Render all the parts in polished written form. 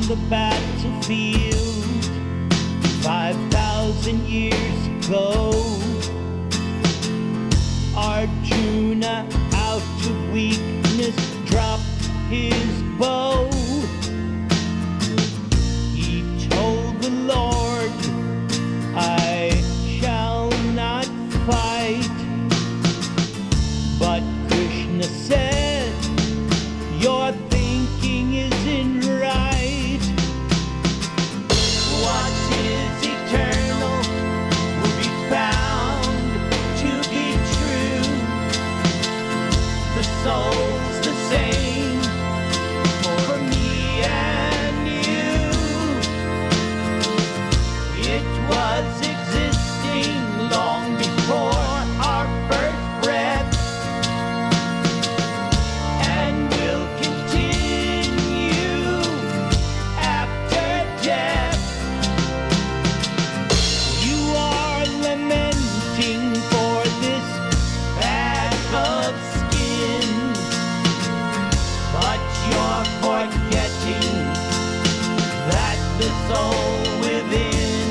the battlefield 5,000 years ago. Arjuna, out of weakness, dropped his bow. He told the Lord, I shall not fight. But Krishna said, your thinking isn't right. What is eternal will be found to be true. The soul's the same for me and you. It was existing long before our first breath, and will continue after death. You are lamenting for this bag of skin, but you're forgetting that the soul within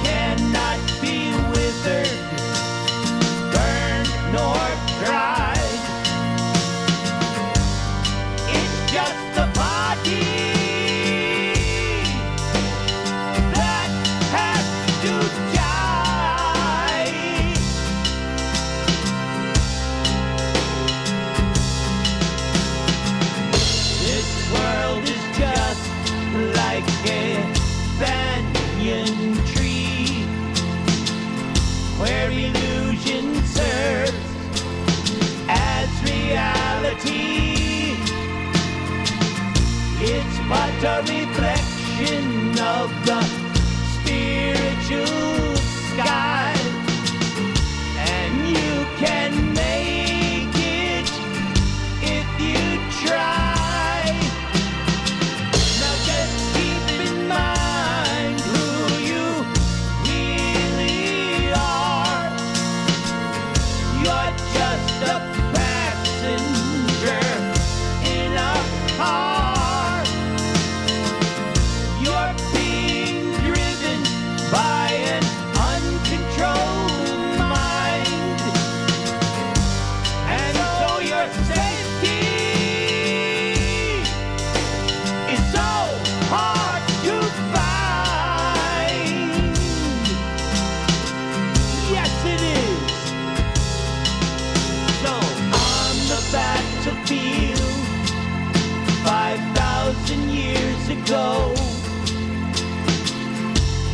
cannot be withered, burned, nor dried. It's just the body that has to die. This world is just like a banyan tree, where illusion serves as reality. It's but a reflection of the spiritual sky, and you can make it if you try. Now just keep in mind who you really are. You're just a passenger in a car. You're being driven by an uncontrolled mind, and so your safety is so hard to find. Yes, it is. So on the battlefield 5,000 years ago,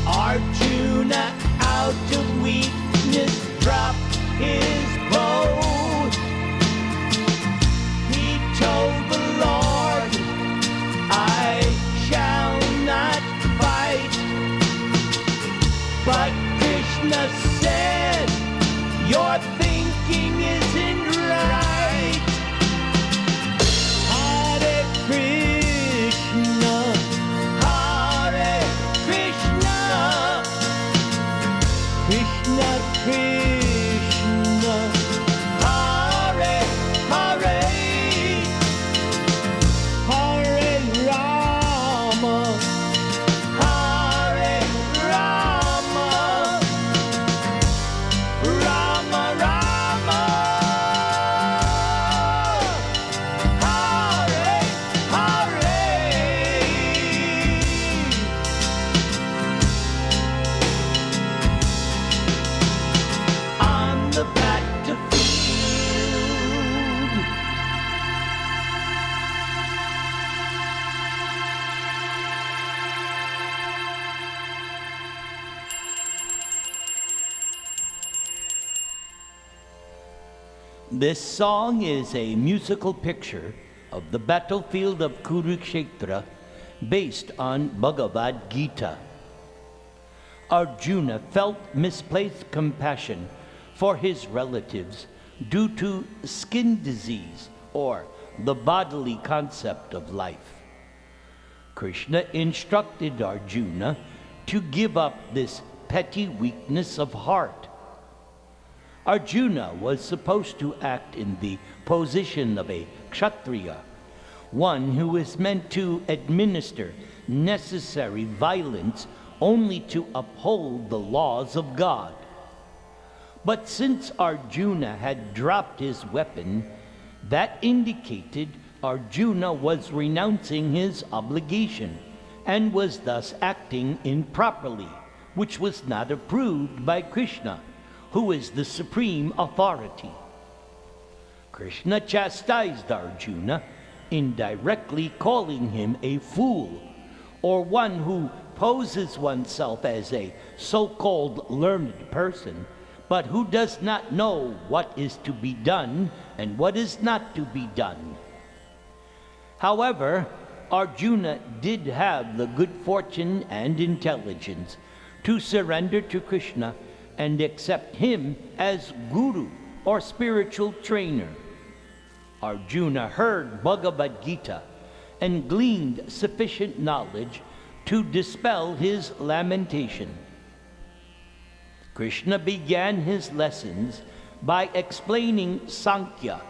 Arjuna, out of weakness, dropped his bow. He told the Lord, I shall not fight. But Krishna said, your thinking isn't right. Hare Krishna, Hare Krishna, Krishna Krishna, Hare Hare, Hare Rama, Hare Rama, Rama Rama, Hare Hare. On the battlefield, this song is a musical picture of the battlefield of Kurukshetra based on Bhagavad Gita. Arjuna felt misplaced compassion for his relatives due to skin disease or the bodily concept of life. Krishna instructed Arjuna to give up this petty weakness of heart. Arjuna was supposed to act in the position of a kshatriya, one who is meant to administer necessary violence only to uphold the laws of God. But since Arjuna had dropped his weapon, that indicated Arjuna was renouncing his obligation and was thus acting improperly, which was not approved by Krishna, who is the supreme authority. Krishna chastised Arjuna, indirectly calling him a fool, or one who poses oneself as a so-called learned person, but who does not know what is to be done and what is not to be done. However, Arjuna did have the good fortune and intelligence to surrender to Krishna and accept him as guru or spiritual trainer. Arjuna heard Bhagavad Gita and gleaned sufficient knowledge to dispel his lamentation. Krishna began his lessons by explaining Sankhya,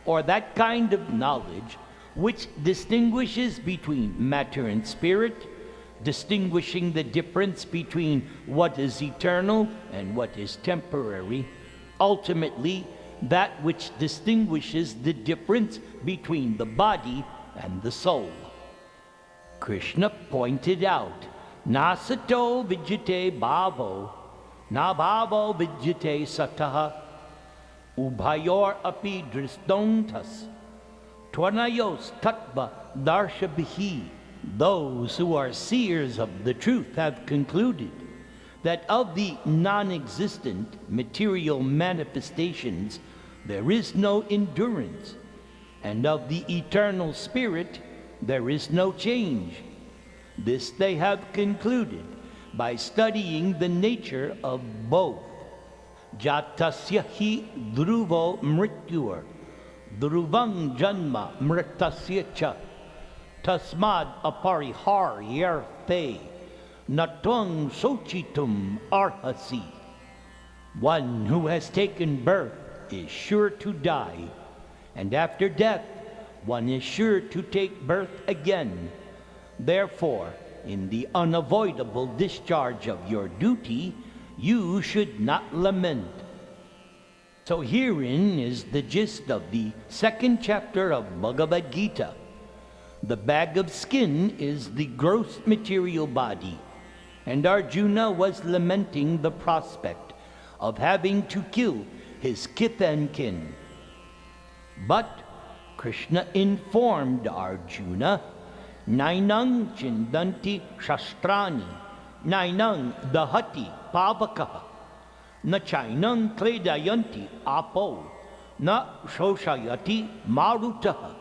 or that kind of knowledge which distinguishes between matter and spirit, distinguishing the difference between what is eternal and what is temporary, ultimately that which distinguishes the difference between the body and the soul. Krishna pointed out, Nasato vidyate bhavo, na bhavo vidyate sataha, ubhayor api dristontas, tvanayos tattva darshabhihi. Those who are seers of the truth have concluded that of the non-existent material manifestations there is no endurance, and of the eternal spirit there is no change. This they have concluded by studying the nature of both. Jatasya hi dhruvo mrityur, dhruvang janma mritasya cha, tasmad apariharyarthe, natwang sochitum arhasi. One who has taken birth is sure to die, and after death one is sure to take birth again. Therefore, in the unavoidable discharge of your duty, you should not lament. So herein is the gist of the second chapter of Bhagavad Gita. The bag of skin is the gross material body, and Arjuna was lamenting the prospect of having to kill his kith and kin. But Krishna informed Arjuna, Nainang chindanti shastrani, Nainang dahati pavakaha, na chainang kledayanti apo, na shoshayati marutaha.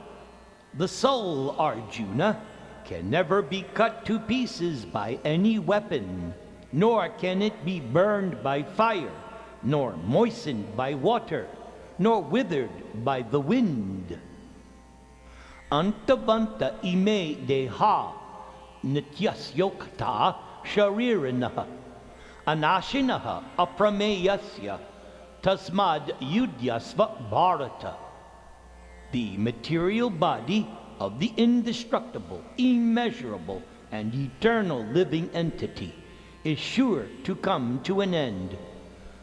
The soul, Arjuna, can never be cut to pieces by any weapon, nor can it be burned by fire, nor moistened by water, nor withered by the wind. Antavanta ime deha nityasyokta shariranaha anashinaha aprameyasya tasmad yudyasva bharata. The material body of the indestructible, immeasurable, and eternal living entity is sure to come to an end.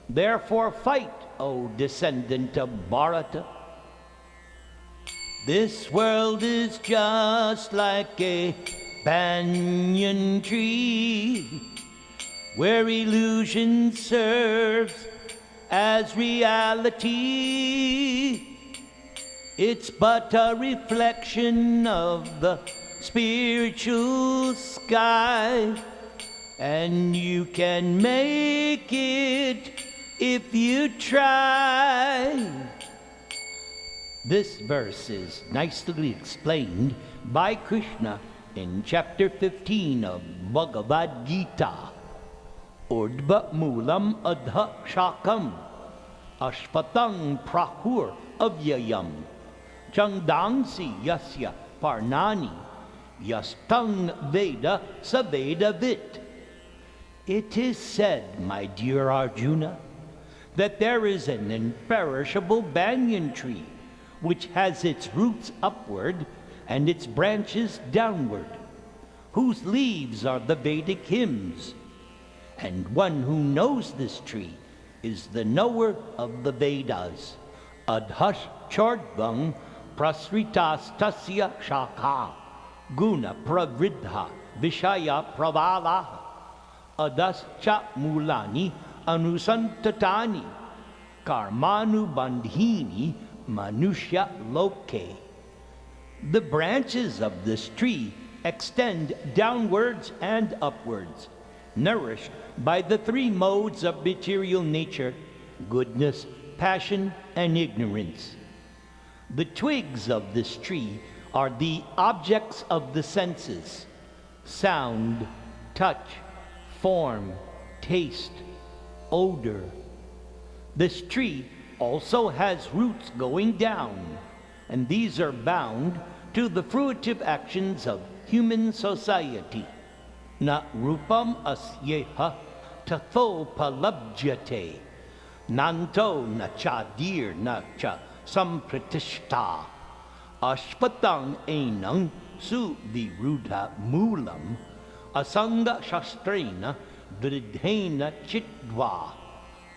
Therefore fight, O descendant of Bharata. This world is just like a banyan tree, where illusion serves as reality. It's but a reflection of the spiritual sky, and you can make it if you try. This verse is nicely explained by Krishna in chapter 15 of Bhagavad Gita. Urdhva Moolam Adha Shakam Ashvatang Prahur Avyayam Changdangsi Yasya Parnani Yastang Veda Saveda Vit. It is said, my dear Arjuna, that there is an imperishable banyan tree which has its roots upward and its branches downward, whose leaves are the Vedic hymns. And one who knows this tree is the knower of the Vedas. Adhash chordvang prasritas tasya shakha guna pravridha vishaya pravalaha adascha mulani anusantatani karmanu bandhini manushya loke. The branches of this tree extend downwards and upwards, nourished by the three modes of material nature: goodness, passion, and ignorance. The twigs of this tree are the objects of the senses: sound, touch, form, taste, odor. This tree also has roots going down, and these are bound to the fruitive actions of human society. Na rupam asyeha tatho palabjate nanto na chadir na cha sampratishta ashpatang enang su virudha mulam asanga shastrena dridhena chitva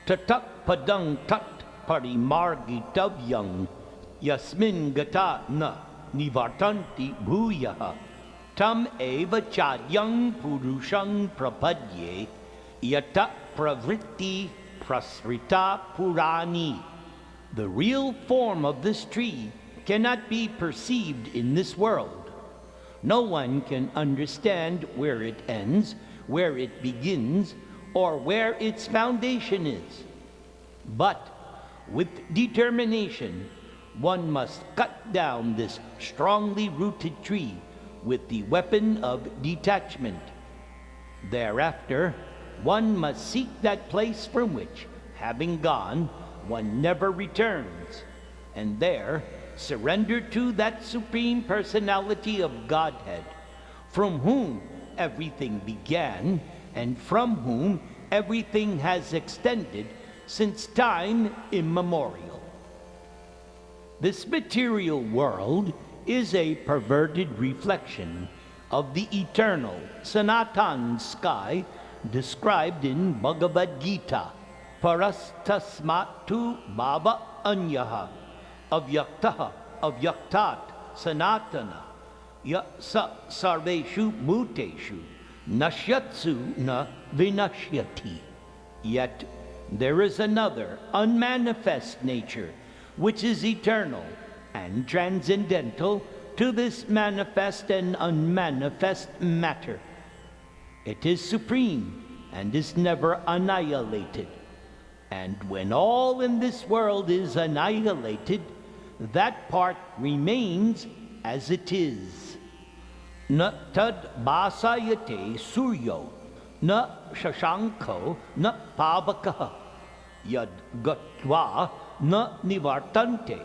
tatak padang tat parimargitavyang yasmin gata na nivartanti bhuyaha tam eva chadyang purushang prapadye yata pravritti prasrita purani. The real form of this tree cannot be perceived in this world. No one can understand where it ends, where it begins, or where its foundation is. But with determination, one must cut down this strongly rooted tree with the weapon of detachment. Thereafter, one must seek that place from which, having gone, one never returns, and there surrender to that Supreme Personality of Godhead, from whom everything began and from whom everything has extended since time immemorial. This material world is a perverted reflection of the eternal Sanatan sky described in Bhagavad Gita. Parastasmatu bhava anyaha avyaktaha avyaktat sanatana ya sa sarveshu bhuteshu nashyatsu na vinashyati. Yet there is another unmanifest nature which is eternal and transcendental to this manifest and unmanifest matter. It is supreme and is never annihilated. And when all in this world is annihilated, that part remains as it is. Na tad basayate suryo, na shashanko, na pavakaha, yad gatva na nivartante,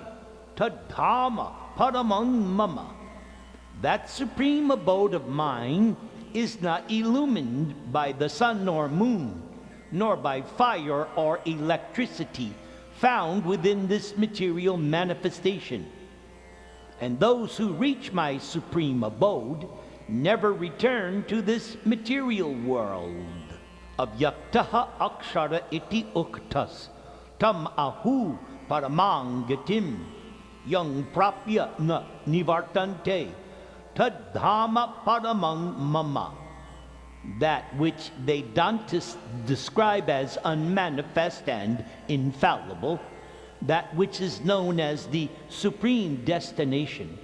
tad dhamma paramang mama. That supreme abode of mine is not illumined by the sun or moon, nor by fire or electricity found within this material manifestation. And those who reach my supreme abode never return to this material world. Avyaktaha akshara iti uktas tam ahu paramang gatim yang prapya na nivartante tad dhamma paramang mama. That which Vedantists describe as unmanifest and infallible, that which is known as the supreme destination,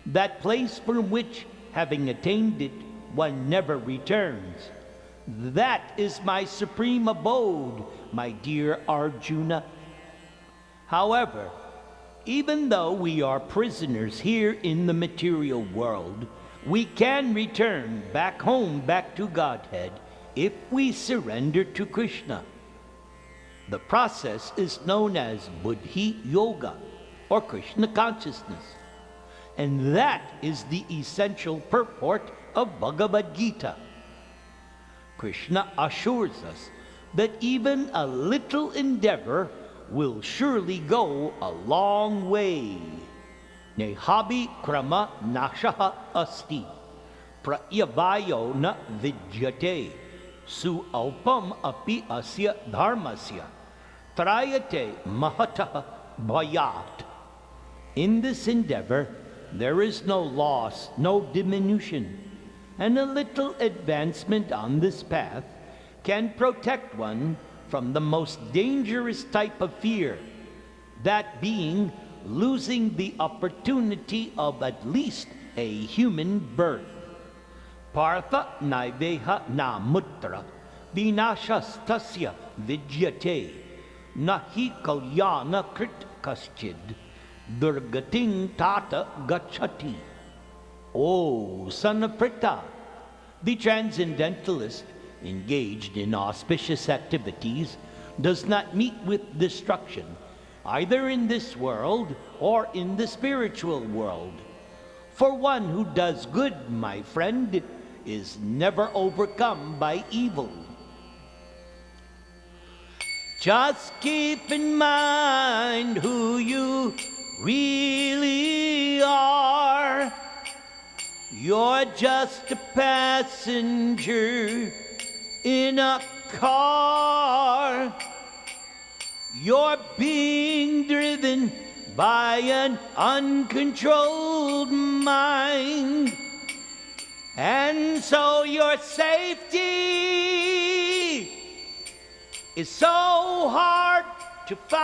that place from which, having attained it, one never returns. That is my supreme abode, my dear Arjuna. However, even though we are prisoners here in the material world, we can return back home, back to Godhead, if we surrender to Krishna. The process is known as Buddhi Yoga, or Krishna consciousness. And that is the essential purport of Bhagavad Gita. Krishna assures us that even a little endeavor will surely go a long way. nehabi krama nashaha asti, prayavayo na vidyate, su alpam api asya dharmasya, trayate mahataha bhayat. In this endeavor, there is no loss, no diminution, and a little advancement on this path can protect one from the most dangerous type of fear, that being losing the opportunity of at least a human birth. Partha naiveha na mutra vinashastasya vidyate nahi kalyana krit kaschid durgating tata gachati. O son of Pritha, the transcendentalist engaged in auspicious activities does not meet with destruction, either in this world or in the spiritual world. For one who does good, my friend, is never overcome by evil. Just keep in mind who you really are. You're just a passenger in a car. You're being driven by an uncontrolled mind. And so your safety is so hard to find.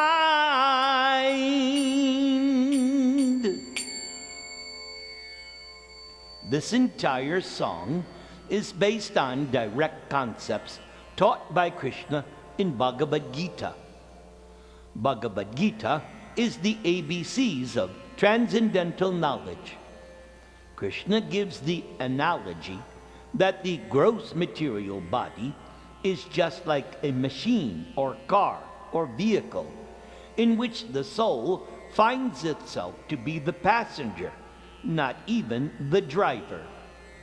This entire song is based on direct concepts taught by Krishna in Bhagavad Gita. Bhagavad Gita is the ABCs of transcendental knowledge. Krishna gives the analogy that the gross material body is just like a machine or car or vehicle in which the soul finds itself to be the passenger, not even the driver.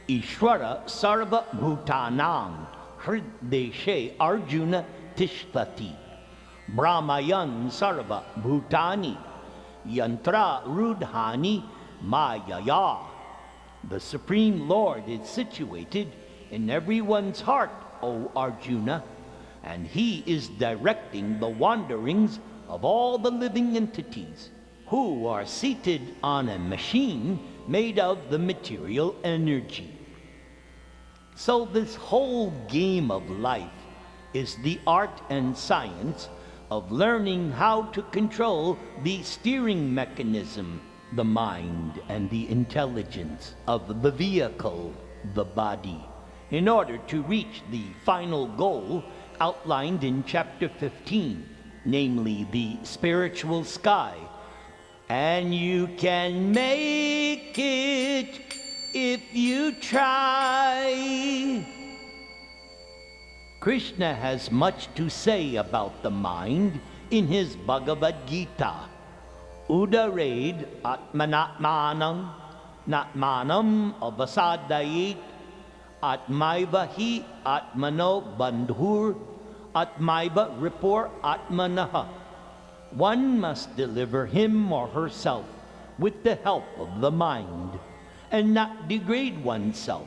Ishvara sarva bhutanam hrideshe Arjuna tishtati brahmayan sarva bhutani yantra rudhani mayaya. The Supreme Lord is situated in everyone's heart, O Arjuna, and he is directing the wanderings of all the living entities who are seated on a machine made of the material energy. So this whole game of life is the art and science of learning how to control the steering mechanism, the mind and the intelligence of the vehicle, the body, in order to reach the final goal outlined in chapter 15, namely the spiritual sky. And you can make it if you try. Krishna has much to say about the mind in his Bhagavad Gita. Udarade atmanatmanam natmanam avasadayit atmaiva hi atmano bandhur atmaiva ripur atmanaha. One must deliver him or herself with the help of the mind and not degrade oneself.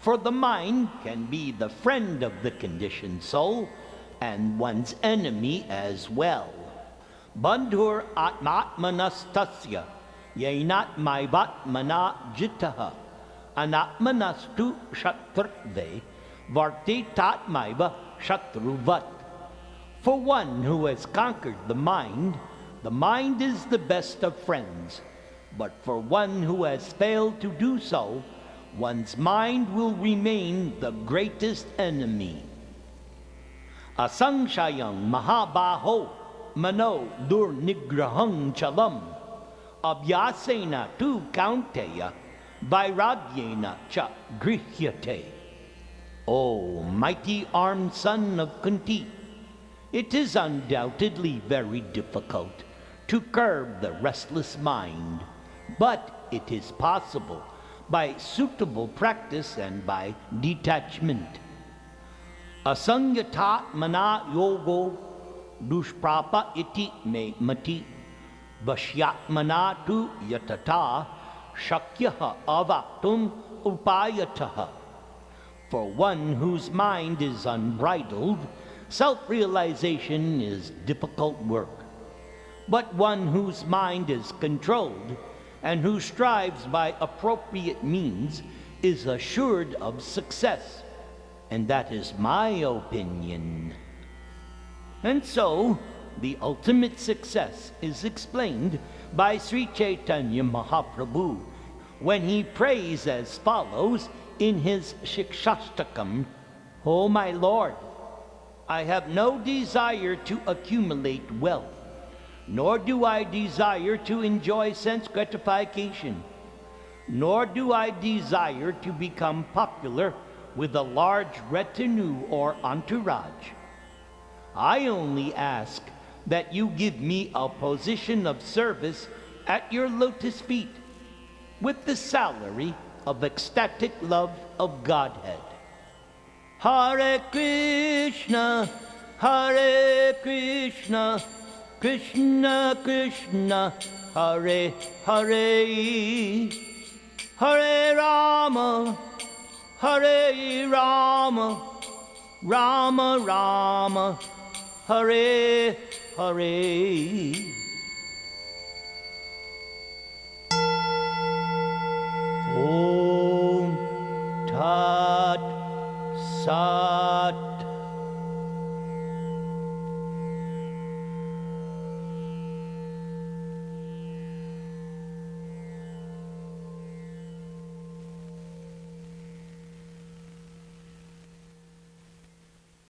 For the mind can be the friend of the conditioned soul and one's enemy as well. Bandhur atmatmanastasya yainat maivatmana jitaha anatmanastu shatrve varte tatmaiva shatruvat. For one who has conquered the mind is the best of friends. But for one who has failed to do so, one's mind will remain the greatest enemy. Asangshayam mahabaho mano durnigraham chalam abhyasena tu kaunteya vairagyena cha grihyate. O mighty armed son of Kunti, it is undoubtedly very difficult to curb the restless mind, but it is possible by suitable practice and by detachment. Asangyatat mana yogo dushprapa iti me mati Vashyatmanatu yatata shakyaha avaktum upayataha. For one whose mind is unbridled, self-realization is difficult work. But one whose mind is controlled and who strives by appropriate means is assured of success. And that is my opinion. And so, the ultimate success is explained by Sri Chaitanya Mahaprabhu when he prays as follows in his Shikshashtakam, O my Lord, I have no desire to accumulate wealth, nor do I desire to enjoy sense gratification, nor do I desire to become popular with a large retinue or entourage. I only ask that you give me a position of service at your lotus feet with the salary of ecstatic love of Godhead. Hare Krishna, Krishna Krishna, Hare Hare, Hare Rama, Rama Rama, Hare Hare. Om Tat Sat.